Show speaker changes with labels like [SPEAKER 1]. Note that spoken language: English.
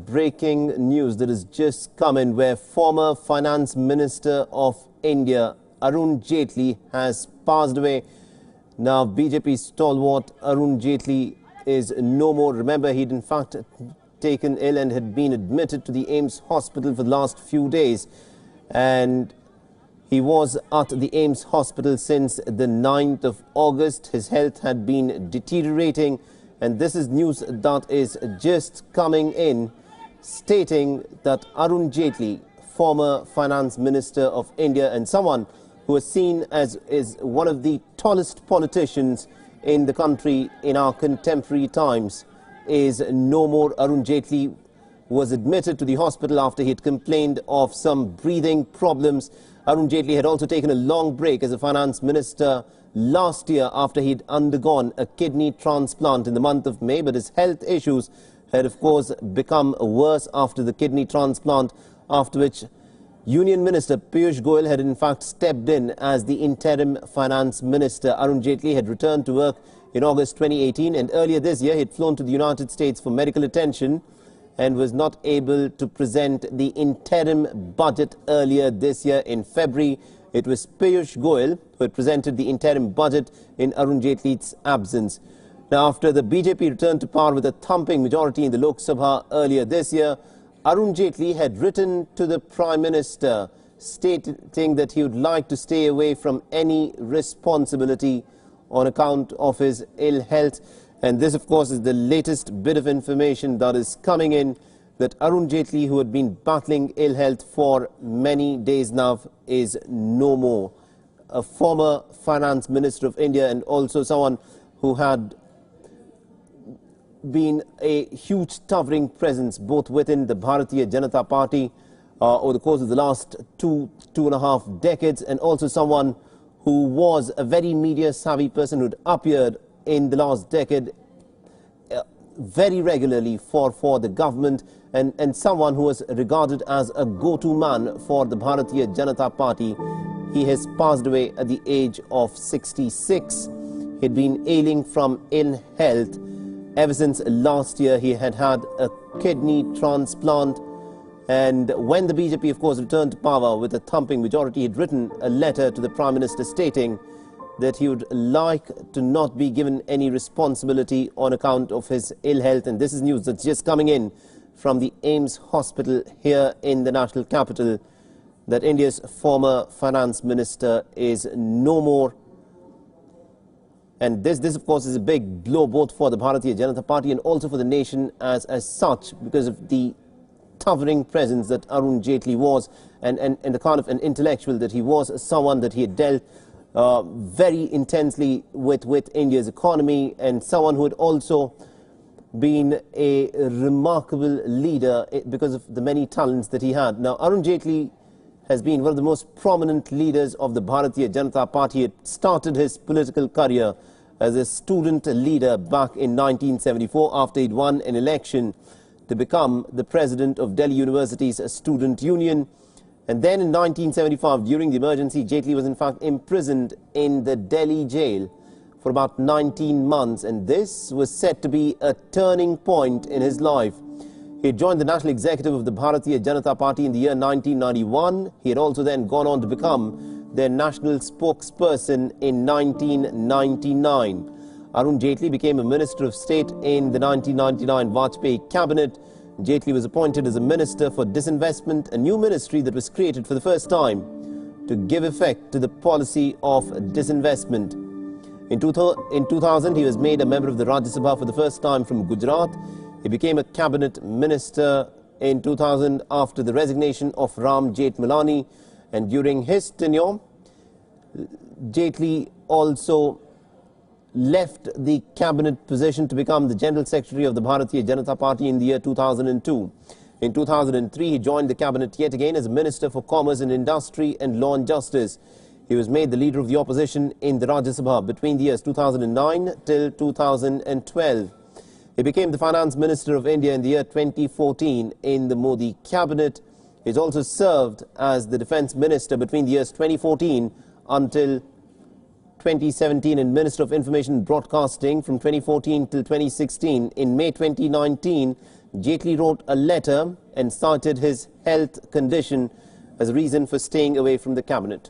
[SPEAKER 1] Breaking news that has just come in, where former Finance Minister of India Arun Jaitley has passed away. Now, BJP stalwart Arun Jaitley is no more. Remember, he'd in fact taken ill and had been admitted to the AIIMS hospital for the last few days. And he was at the AIIMS hospital since the 9th of August. His health had been deteriorating. And this is news that is just coming in, stating that Arun Jaitley, former Finance Minister of India and someone who is seen as one of the tallest politicians in the country in our contemporary times, is no more. Arun Jaitley was admitted to the hospital after he had complained of some breathing problems. Arun Jaitley had also taken a long break as a finance minister last year after he'd undergone a kidney transplant in the month of May, but his health issues had of course become worse after the kidney transplant, after which Union Minister Piyush Goyal had in fact stepped in as the interim finance minister. Arun Jaitley had returned to work in August 2018, and earlier this year he'd flown to the United States for medical attention and was not able to present the interim budget earlier this year in February. It was Piyush Goyal who had presented the interim budget in Arun Jaitley's absence. Now, after the BJP returned to power with a thumping majority in the Lok Sabha earlier this year, Arun Jaitley had written to the Prime Minister stating that he would like to stay away from any responsibility on account of his ill health. And this, of course, is the latest bit of information that is coming in, that Arun Jaitley, who had been battling ill health for many days now, is no more. A former Finance Minister of India and also someone who had been a huge towering presence both within the Bharatiya Janata Party over the course of the last two and a half decades, and also someone who was a very media-savvy person who had appeared in the last decade very regularly for the government, and someone who was regarded as a go-to man for the Bharatiya Janata Party. He has passed away at the age of 66. He'd been ailing from ill health ever since last year. He had had a kidney transplant, and when the BJP, of course, returned to power with a thumping majority, he'd written a letter to the Prime Minister stating that he would like to not be given any responsibility on account of his ill health. And this is news that's just coming in from the AIIMS hospital here in the national capital, that India's former finance minister is no more. And this of course, is a big blow both for the Bharatiya Janata Party and also for the nation as such, because of the towering presence that Arun Jaitley was, and the kind of an intellectual that he was, someone that he had dealt very intensely with India's economy, and someone who had also been a remarkable leader because of the many talents that he had. Now, Arun Jaitley has been one of the most prominent leaders of the Bharatiya Janata Party. He had started his political career as a student leader back in 1974 after he'd won an election to become the president of Delhi University's Student Union. And then in 1975, during the emergency, Jaitley was in fact imprisoned in the Delhi jail for about 19 months. And this was said to be a turning point in his life. He joined the national executive of the Bharatiya Janata Party in the year 1991. He had also then gone on to become their national spokesperson in 1999. Arun Jaitley became a Minister of State in the 1999 Vajpayee cabinet. Jaitley was appointed as a Minister for Disinvestment, a new ministry that was created for the first time to give effect to the policy of disinvestment. In 2000, he was made a member of the Rajya Sabha for the first time from Gujarat. He became a cabinet minister in 2000 after the resignation of Ram Jethmalani, and during his tenure, Jaitley also left the cabinet position to become the General Secretary of the Bharatiya Janata Party in the year 2002. In 2003, he joined the cabinet yet again as Minister for Commerce and Industry and Law and Justice. He was made the leader of the opposition in the Rajya Sabha between the years 2009 till 2012. He became the Finance Minister of India in the year 2014 in the Modi cabinet. He has also served as the Defence Minister between the years 2014 until 2017 and Minister of Information and Broadcasting from 2014 till 2016. In May 2019, Jaitley wrote a letter and cited his health condition as a reason for staying away from the cabinet.